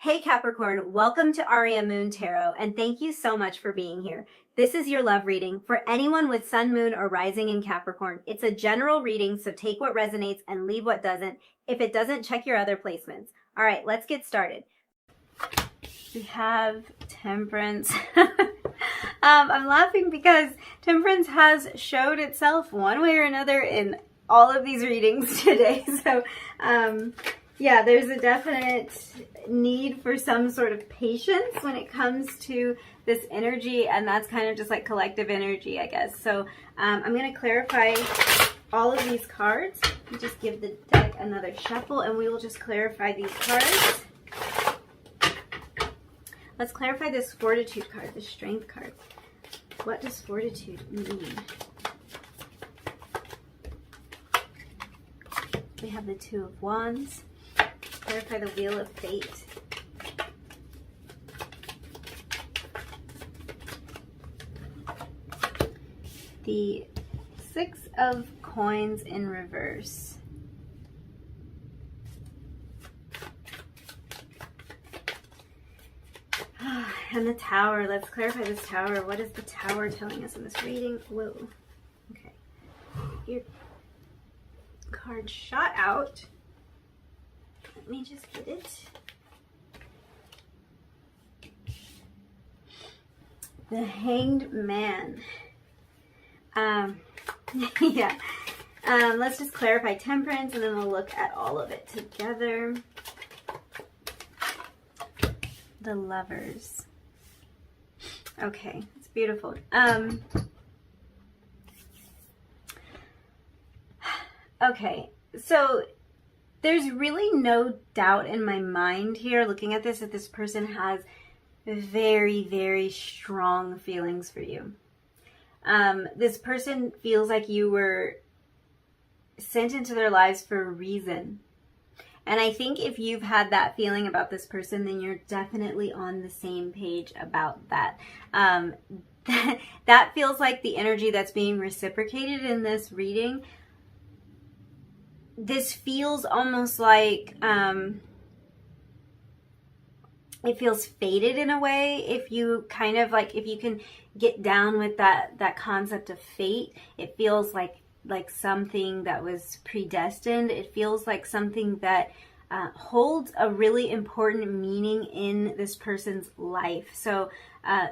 Hey Capricorn, welcome to Aria Moon Tarot, and thank you so much for being here. This is your love reading for anyone with Sun, Moon, or Rising in Capricorn. It's a general reading, so take what resonates and leave what doesn't. If it doesn't, check your other placements. All right, let's get started. We have Temperance. I'm laughing because Temperance has showed itself one way or another in all of these readings today. So, yeah, there's a definite need for some sort of patience when it comes to this energy, and that's kind of just like collective energy, I guess. So I'm going to clarify all of these cards. Just give the deck another shuffle, and we will just clarify these cards. Let's clarify this Fortitude card, the Strength card. What does Fortitude mean? We have the Two of Wands. Clarify the Wheel of Fate. The Six of Coins in reverse. And the Tower. Let's clarify this Tower. What is the Tower telling us in this reading? Whoa. Okay. Your card shot out. Let me just get it. The Hanged Man. Yeah. Let's just clarify Temperance, and then we'll look at all of it together. The Lovers. Okay, it's beautiful. Okay, so there's really no doubt in my mind here, looking at this, that this person has very, very strong feelings for you. This person feels like you were sent into their lives for a reason. And I think if you've had that feeling about this person, then you're definitely on the same page about that. That feels like the energy that's being reciprocated in this reading. This feels almost like it feels fated in a way. If you kind of like, if you can get down with that concept of fate, it feels like something that was predestined. It feels like something that holds a really important meaning in this person's life. So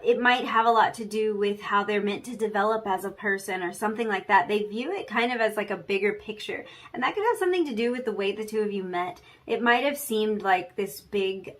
it might have a lot to do with how they're meant to develop as a person or something like that. They view it kind of as like a bigger picture, and that could have something to do with the way the two of you met. It might have seemed like this big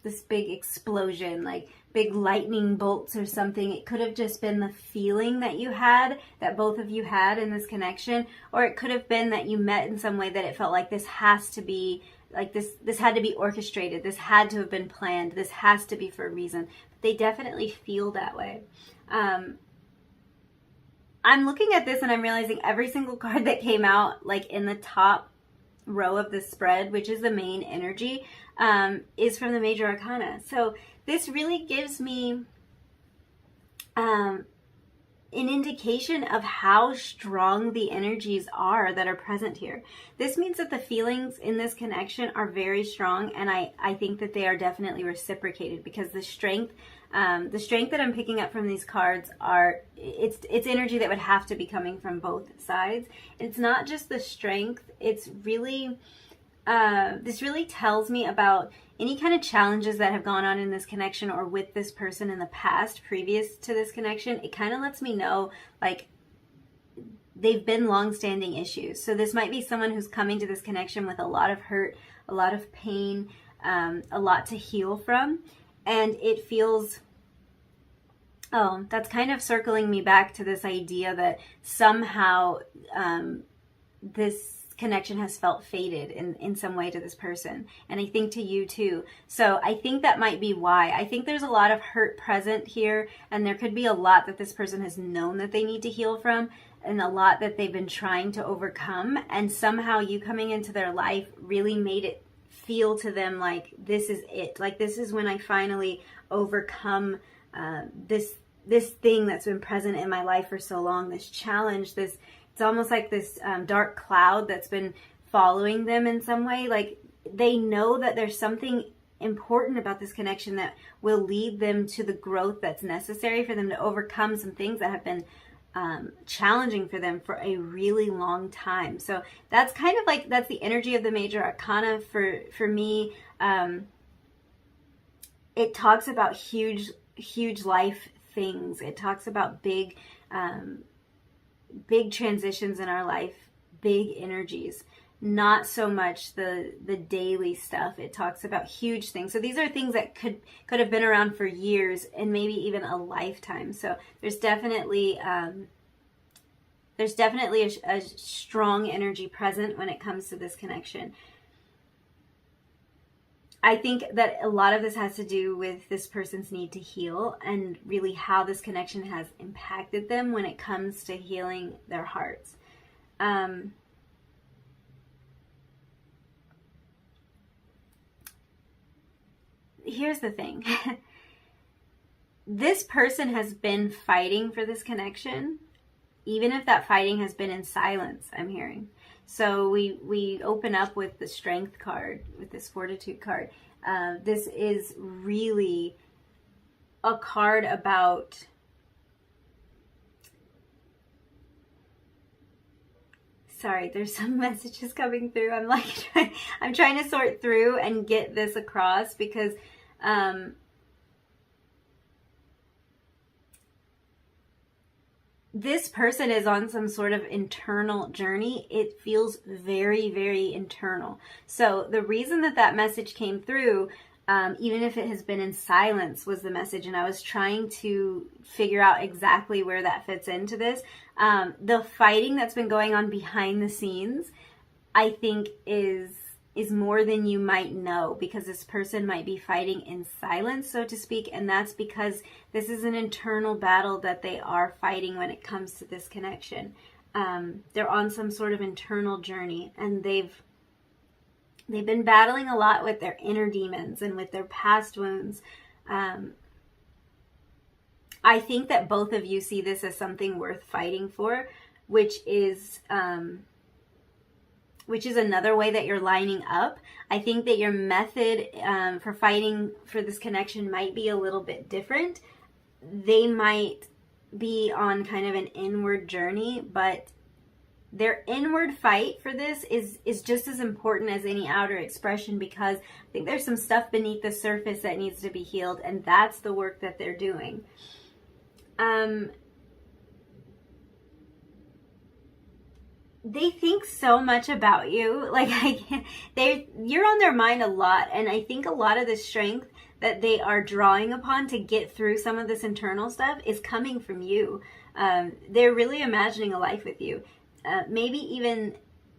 explosion, like big lightning bolts or something. It could have just been the feeling that you had, that both of you had in this connection, or it could have been that you met in some way that it felt like this has to be, like this had to be orchestrated, this had to have been planned, this has to be for a reason. They definitely feel that way. I'm looking at this and I'm realizing every single card that came out, like in the top row of the spread, which is the main energy, is from the Major Arcana. So this really gives me an indication of how strong the energies are that are present here. This means that the feelings in this connection are very strong, and I think that they are definitely reciprocated, because the strength that I'm picking up from these cards it's energy that would have to be coming from both sides. It's not just the strength, it's really this really tells me about any kind of challenges that have gone on in this connection or with this person in the past previous to this connection. It kind of lets me know, like, they've been long-standing issues. So this might be someone who's coming to this connection with a lot of hurt, a lot of pain, a lot to heal from. And it feels, oh, that's kind of circling me back to this idea that somehow this connection has felt fated in some way to this person, and I think to you too. So I think that might be why. I think there's a lot of hurt present here, and there could be a lot that this person has known that they need to heal from, and a lot that they've been trying to overcome, and somehow you coming into their life really made it feel to them like this is it, like this is when I finally overcome this thing that's been present in my life for so long, this challenge, this, it's almost like this dark cloud that's been following them in some way. Like they know that there's something important about this connection that will lead them to the growth that's necessary for them to overcome some things that have been challenging for them for a really long time. So that's kind of like, that's the energy of the major arcana for me. It talks about huge life things. It talks about big transitions in our life, big energies, not so much the daily stuff. It talks about huge things. So these are things that could have been around for years and maybe even a lifetime. So there's definitely a strong energy present when it comes to this connection. I think that a lot of this has to do with this person's need to heal and really how this connection has impacted them when it comes to healing their hearts. Here's the thing. This person has been fighting for this connection, even if that fighting has been in silence, I'm hearing. So we open up with the Strength card, with this Fortitude card. This is really a card about sorry, there's some messages coming through. I'm trying to sort through and get this across because this person is on some sort of internal journey. It feels very, very internal. So the reason that message came through, even if it has been in silence, was the message. And I was trying to figure out exactly where that fits into this. The fighting that's been going on behind the scenes, I think is more than you might know, because this person might be fighting in silence, so to speak, and that's because this is an internal battle that they are fighting when it comes to this connection. They're on some sort of internal journey, and they've been battling a lot with their inner demons and with their past wounds. I think that both of you see this as something worth fighting for, which is another way that you're lining up. I think that your method for fighting for this connection might be a little bit different. They might be on kind of an inward journey, but their inward fight for this is just as important as any outer expression, because I think there's some stuff beneath the surface that needs to be healed, and that's the work that they're doing. They think so much about you. You're on their mind a lot, and I think a lot of the strength that they are drawing upon to get through some of this internal stuff is coming from you. They're really imagining a life with you. Maybe even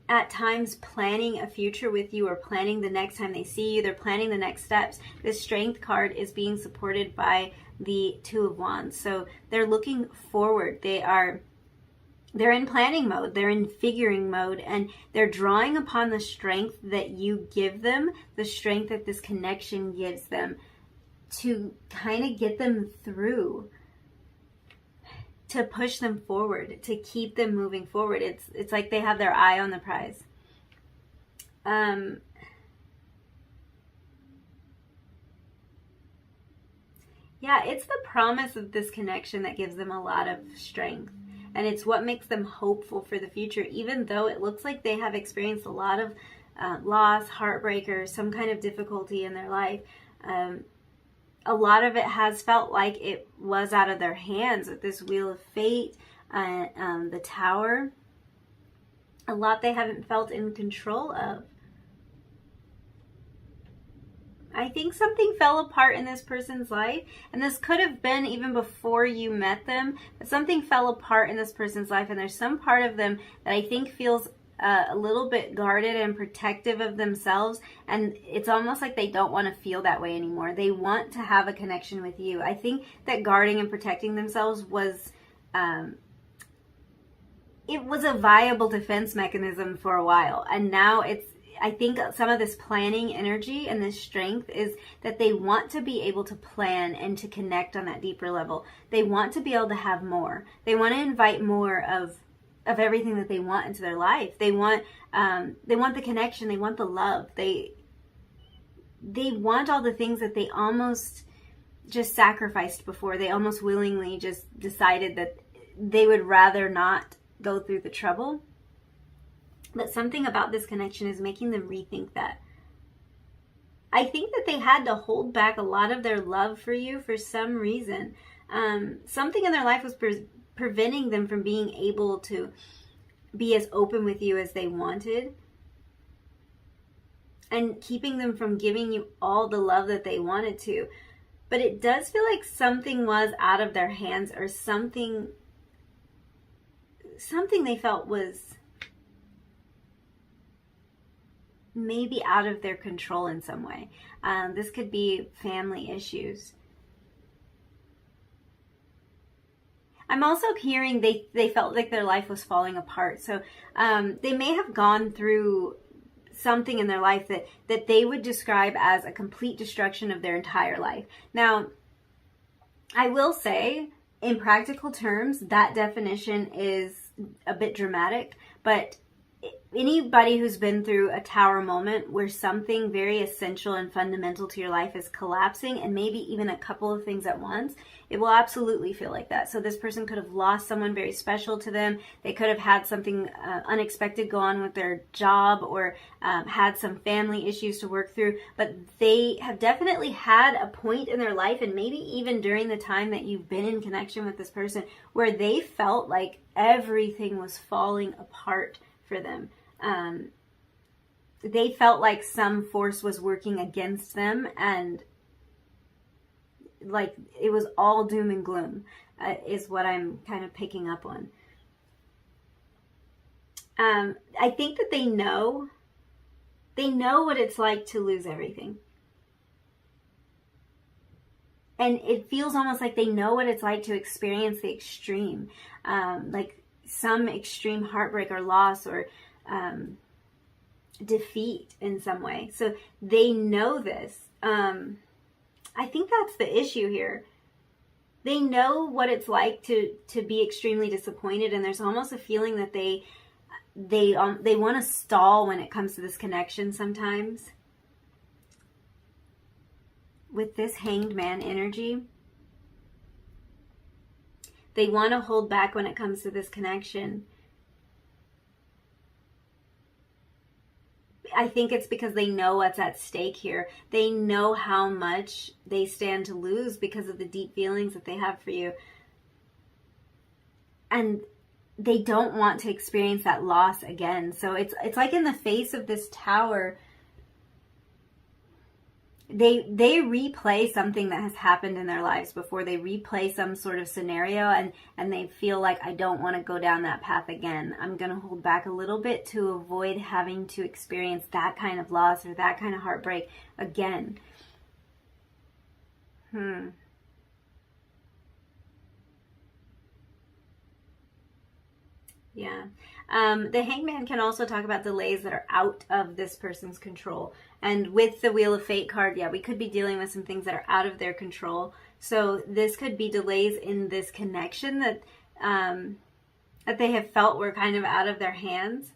at times planning a future with you, or planning the next time they see you. They're planning the next steps. This Strength card is being supported by the Two of Wands. So they're looking forward. They're in planning mode, they're in figuring mode, and they're drawing upon the strength that you give them, the strength that this connection gives them, to kind of get them through, to push them forward, to keep them moving forward. It's like they have their eye on the prize. Yeah, it's the promise of this connection that gives them a lot of strength. And it's what makes them hopeful for the future, even though it looks like they have experienced a lot of loss, heartbreak, or some kind of difficulty in their life. A lot of it has felt like it was out of their hands with this Wheel of Fate, the Tower. A lot they haven't felt in control of. I think something fell apart in this person's life, and this could have been even before you met them, but something fell apart in this person's life, and there's some part of them that I think feels a little bit guarded and protective of themselves, and it's almost like they don't want to feel that way anymore. They want to have a connection with you. I think that guarding and protecting themselves was it was a viable defense mechanism for a while, and now I think some of this planning energy and this strength is that they want to be able to plan and to connect on that deeper level. They want to be able to have more. They want to invite more of everything that they want into their life. They want the connection. They want the love. They they want all the things that they almost just sacrificed before. They almost willingly just decided that they would rather not go through the trouble. But something about this connection is making them rethink that. I think that they had to hold back a lot of their love for you for some reason. Something in their life was preventing them from being able to be as open with you as they wanted, and keeping them from giving you all the love that they wanted to. But it does feel like something was out of their hands, or something they felt was maybe out of their control in some way. This could be family issues. I'm also hearing they felt like their life was falling apart. So they may have gone through something in their life that they would describe as a complete destruction of their entire life. Now, I will say, in practical terms, that definition is a bit dramatic, but anybody who's been through a tower moment where something very essential and fundamental to your life is collapsing, and maybe even a couple of things at once, it will absolutely feel like that. So this person could have lost someone very special to them. They could have had something unexpected go on with their job, or had some family issues to work through. But they have definitely had a point in their life, and maybe even during the time that you've been in connection with this person, where they felt like everything was falling apart for them. They felt like some force was working against them, and like it was all doom and gloom, is what I'm kind of picking up on. I think that they know what it's like to lose everything. And it feels almost like they know what it's like to experience the extreme, like some extreme heartbreak or loss, or defeat in some way. So they know this. I think that's the issue here. They know what it's like to be extremely disappointed, and there's almost a feeling that they want to stall when it comes to this connection sometimes. With this Hanged Man energy, they want to hold back when it comes to this connection. I think it's because they know what's at stake here. They know how much they stand to lose because of the deep feelings that they have for you. And they don't want to experience that loss again. So it's like in the face of this tower, they replay something that has happened in their lives before. They replay some sort of scenario, and they feel like, I don't want to go down that path again. I'm going to hold back a little bit to avoid having to experience that kind of loss or that kind of heartbreak again. Yeah. The Hangman can also talk about delays that are out of this person's control. And with the Wheel of Fate card, yeah, we could be dealing with some things that are out of their control. So this could be delays in this connection that they have felt were kind of out of their hands.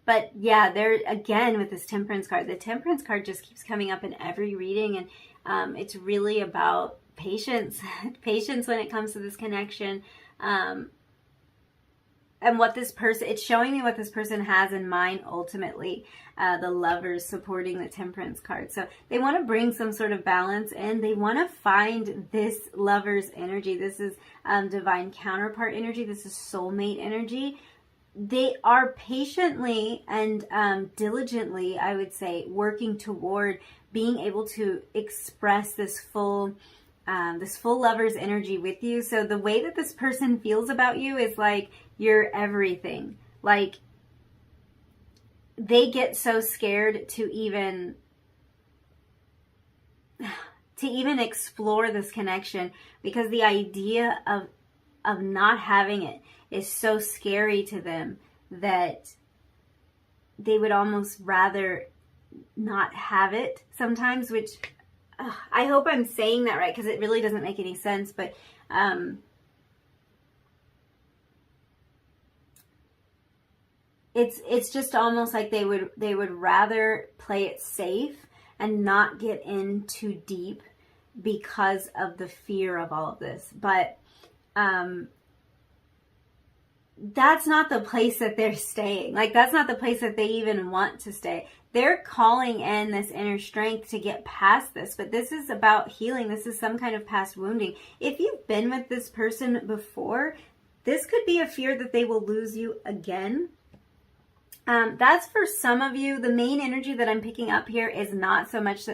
But yeah, there again with this Temperance card, the Temperance card just keeps coming up in every reading, and it's really about patience, patience when it comes to this connection. And what this person, it's showing me what this person has in mind ultimately. The Lovers supporting the Temperance card. So they want to bring some sort of balance in. They want to find this Lover's energy. This is divine counterpart energy. This is soulmate energy. They are patiently and diligently, I would say, working toward being able to express this full Lover's energy with you. So the way that this person feels about you is like you're everything. Like they get so scared to even explore this connection, because the idea of not having it is so scary to them that they would almost rather not have it sometimes, which I hope I'm saying that right, because it really doesn't make any sense. But it's just almost like they would rather play it safe and not get in too deep because of the fear of all of this. But that's not the place that they're staying. Like, that's not the place that they even want to stay. They're calling in this inner strength to get past this, but this is about healing. This is some kind of past wounding. If you've been with this person before, this could be a fear that they will lose you again. That's for some of you. The main energy that I'm picking up here is not so much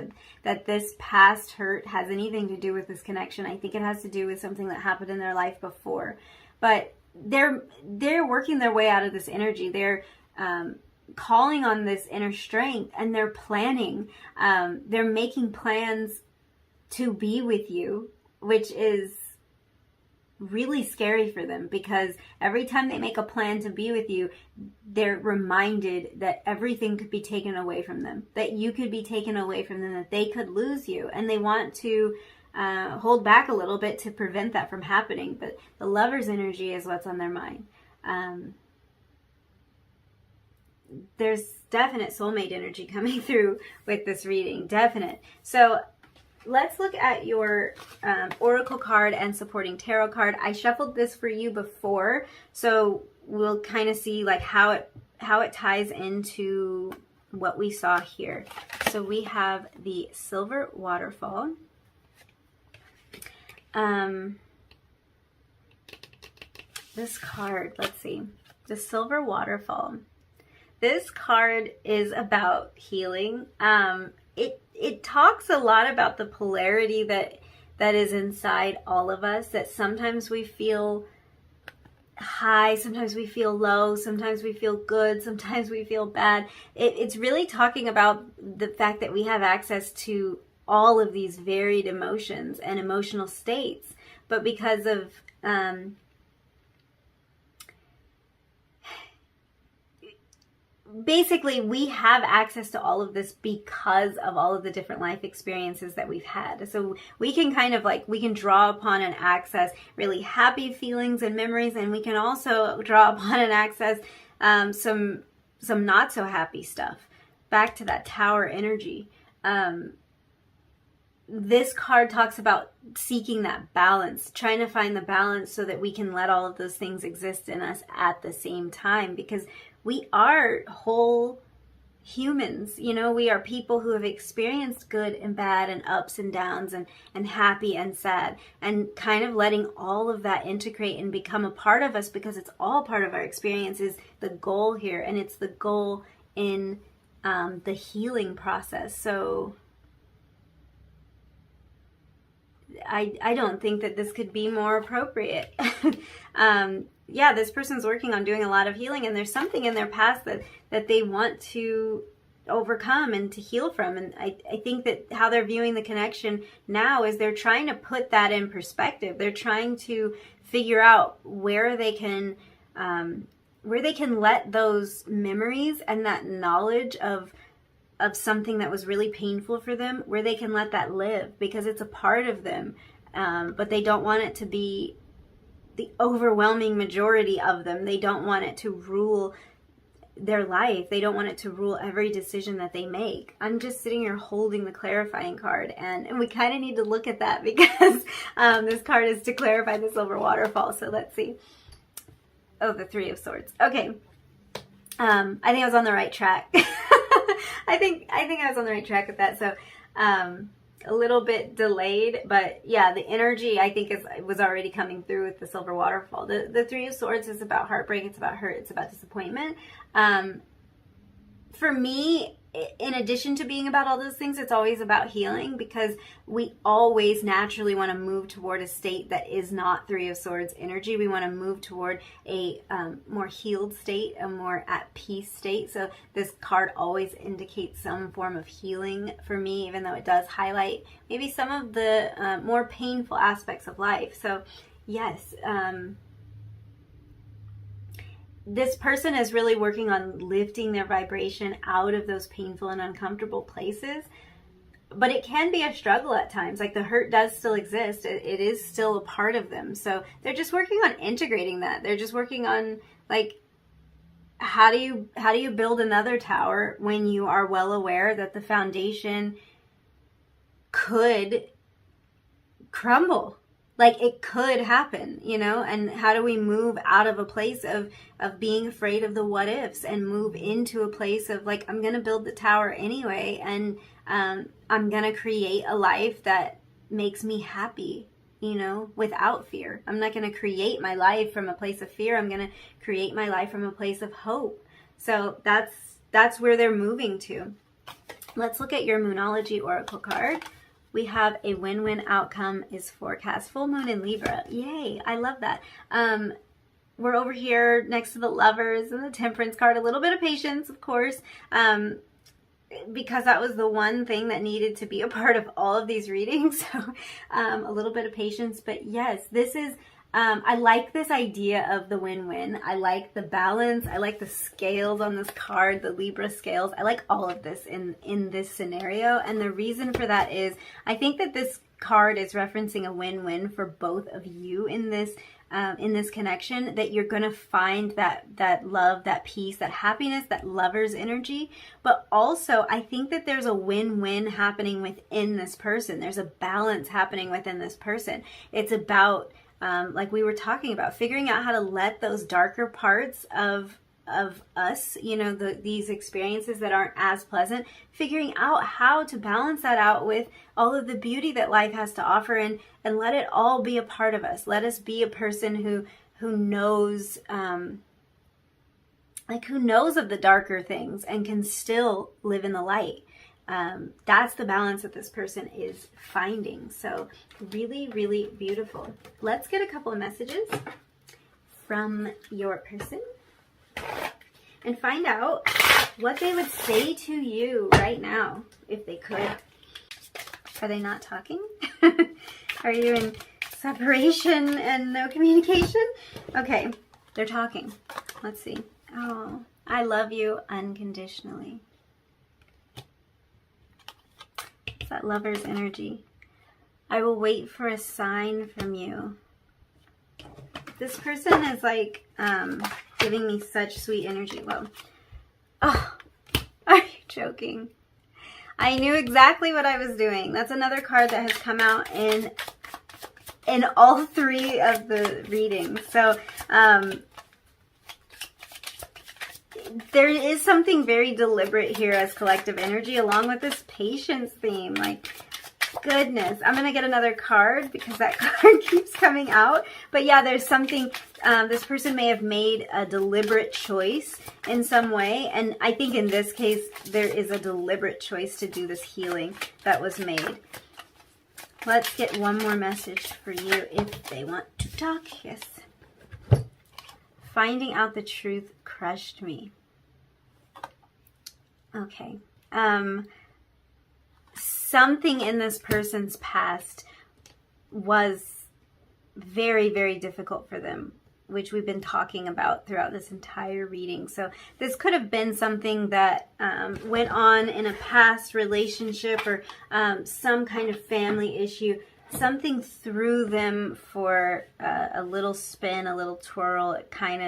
that this past hurt has anything to do with this connection. I think it has to do with something that happened in their life before. But they're working their way out of this energy. They're calling on this inner strength, and they're planning. They're making plans to be with you, which is really scary for them, because every time they make a plan to be with you, they're reminded that everything could be taken away from them, that you could be taken away from them, that they could lose you, and they want to hold back a little bit to prevent that from happening. But the Lover's energy is what's on their mind. There's definite soulmate energy coming through with this reading, definite. So let's look at your oracle card and supporting tarot card. I shuffled this for you before, so we'll kind of see like how it ties into what we saw here. So we have the Silver Waterfall. This card, let's see, the Silver Waterfall. This card is about healing. It talks a lot about the polarity that is inside all of us, that sometimes we feel high, sometimes we feel low, sometimes we feel good, sometimes we feel bad. It's really talking about the fact that we have access to all of these varied emotions and emotional states, but because of basically, we have access to all of this because of all of the different life experiences that we've had. So we can kind of like, we can draw upon and access really happy feelings and memories, and we can also draw upon and access some not so happy stuff. Back to that Tower energy. This card talks about seeking that balance, trying to find the balance so that we can let all of those things exist in us at the same time, because we are whole humans. You know, we are people who have experienced good and bad and ups and downs and happy and sad, and kind of letting all of that integrate and become a part of us, because it's all part of our experience, is the goal here. And it's the goal in the healing process. So I don't think that this could be more appropriate. Yeah, this person's working on doing a lot of healing, and there's something in their past that they want to overcome and to heal from. And I think that how they're viewing the connection now is they're trying to put that in perspective. They're trying to figure out where they can let those memories and that knowledge of something that was really painful for them, where they can let that live, because it's a part of them. But they don't want it to be the overwhelming majority of them. They don't want it to rule their life. They don't want it to rule every decision that they make. I'm just sitting here holding the clarifying card, and we kind of need to look at that, because this card is to clarify the Silver Waterfall. So let's see. Oh, the Three of Swords. Okay. I think I was on the right track. I think I was on the right track with that. So a little bit delayed, but yeah, the energy I think was already coming through with the Silver Waterfall. The Three of Swords is about heartbreak, it's about hurt, it's about disappointment. For me, in addition to being about all those things, it's always about healing, because we always naturally want to move toward a state that is not Three of Swords energy. We want to move toward a more healed state, a more at peace state. So this card always indicates some form of healing for me, even though it does highlight maybe some of the more painful aspects of life. So yes, this person is really working on lifting their vibration out of those painful and uncomfortable places. But it can be a struggle at times. Like, the hurt does still exist. It is still a part of them. So they're just working on integrating that. They're just working on, like, how do you build another tower when you are well aware that the foundation could crumble? Like, it could happen, you know? And how do we move out of a place of being afraid of the what ifs and move into a place of like, I'm going to build the tower anyway, and I'm going to create a life that makes me happy, you know, without fear. I'm not going to create my life from a place of fear. I'm going to create my life from a place of hope. So that's where they're moving to. Let's look at your Moonology Oracle card. We have a win-win outcome is forecast. Full moon in Libra. Yay, I love that. We're over here next to the Lovers and the Temperance card. A little bit of patience, of course, because that was the one thing that needed to be a part of all of these readings. So a little bit of patience. But yes, this is, I like this idea of the win-win. I like the balance. I like the scales on this card, the Libra scales. I like all of this in this scenario. And the reason for that is I think that this card is referencing a win-win for both of you in this connection, that you're going to find that love, that peace, that happiness, that lover's energy. But also, I think that there's a win-win happening within this person. There's a balance happening within this person. It's about, like we were talking about, figuring out how to let those darker parts of us, you know, these experiences that aren't as pleasant, figuring out how to balance that out with all of the beauty that life has to offer, and let it all be a part of us. Let us be a person who knows, who knows of the darker things and can still live in the light. That's the balance that this person is finding. So really, really beautiful. Let's get a couple of messages from your person and find out what they would say to you right now, if they could. Are they not talking? Are you in separation and no communication? Okay, they're talking. Let's see. Oh, I love you unconditionally. It's that lover's energy. I will wait for a sign from you. This person is like giving me such sweet energy. Whoa. Oh, are you joking? I knew exactly what I was doing. That's another card that has come out in all three of the readings. So there is something very deliberate here as collective energy, along with this patience theme. Like, goodness, I'm going to get another card because that card keeps coming out. But yeah, there's something, this person may have made a deliberate choice in some way. And I think in this case, there is a deliberate choice to do this healing that was made. Let's get one more message for you if they want to talk. Yes. Finding out the truth crushed me. Okay. Something in this person's past was very, very difficult for them, which we've been talking about throughout this entire reading. So this could have been something that went on in a past relationship, or some kind of family issue. Something threw them for a little spin, a little twirl. It kind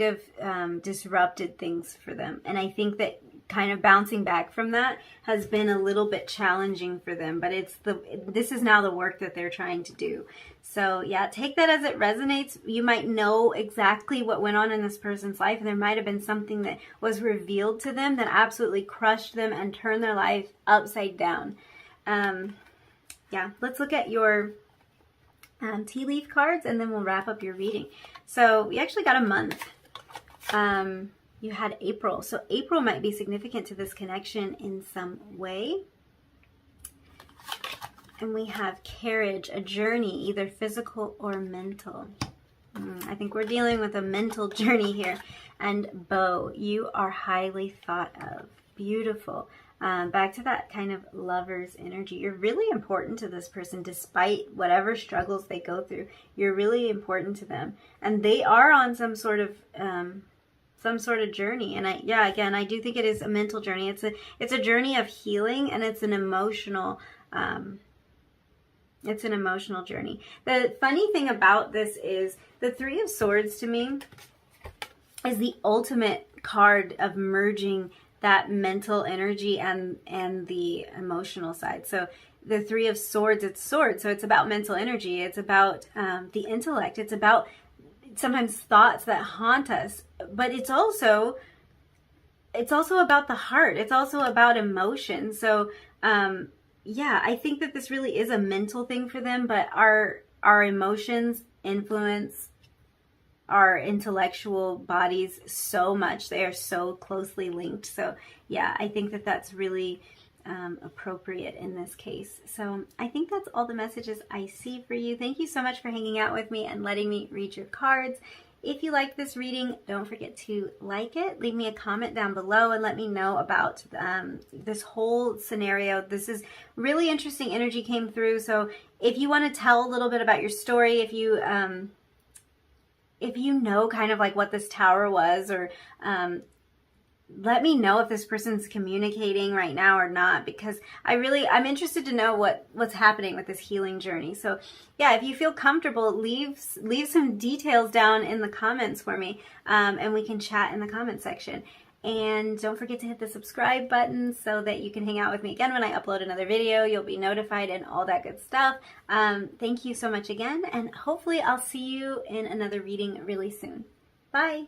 of disrupted things for them. And I think that kind of bouncing back from that has been a little bit challenging for them, but this is now the work that they're trying to do. So yeah, take that as it resonates. You might know exactly what went on in this person's life, and there might have been something that was revealed to them that absolutely crushed them and turned their life upside down. Yeah, let's look at your tea leaf cards, and then we'll wrap up your reading. So we actually got a month. You had April. So April might be significant to this connection in some way. And we have carriage, a journey, either physical or mental. I think we're dealing with a mental journey here. And bow, you are highly thought of. Beautiful. Back to that kind of lover's energy. You're really important to this person, despite whatever struggles they go through. You're really important to them. And they are on some sort of journey. And I do think it is a mental journey. It's a journey of healing, and it's an emotional It's an emotional journey. The funny thing about this is the Three of Swords to me is the ultimate card of merging that mental energy and the emotional side. So the Three of Swords, it's swords. So it's about mental energy. It's about the intellect. It's about sometimes thoughts that haunt us. But it's also about the heart. It's also about emotion. So yeah, I think that this really is a mental thing for them, but our emotions influence our intellectual bodies so much. They are so closely linked. So yeah, I think that that's really appropriate in this case. So I think that's all the messages I see for you. Thank you so much for hanging out with me and letting me read your cards. If you like this reading, don't forget to like it. Leave me a comment down below and let me know about this whole scenario. This is really interesting energy came through. So if you want to tell a little bit about your story, if you know kind of like what this tower was, or let me know if this person's communicating right now or not, because I'm interested to know what's happening with this healing journey. So yeah, if you feel comfortable, leave some details down in the comments for me, and we can chat in the comment section. And don't forget to hit the subscribe button so that you can hang out with me again when I upload another video. You'll be notified and all that good stuff. Thank you so much again, and hopefully I'll see you in another reading really soon. Bye!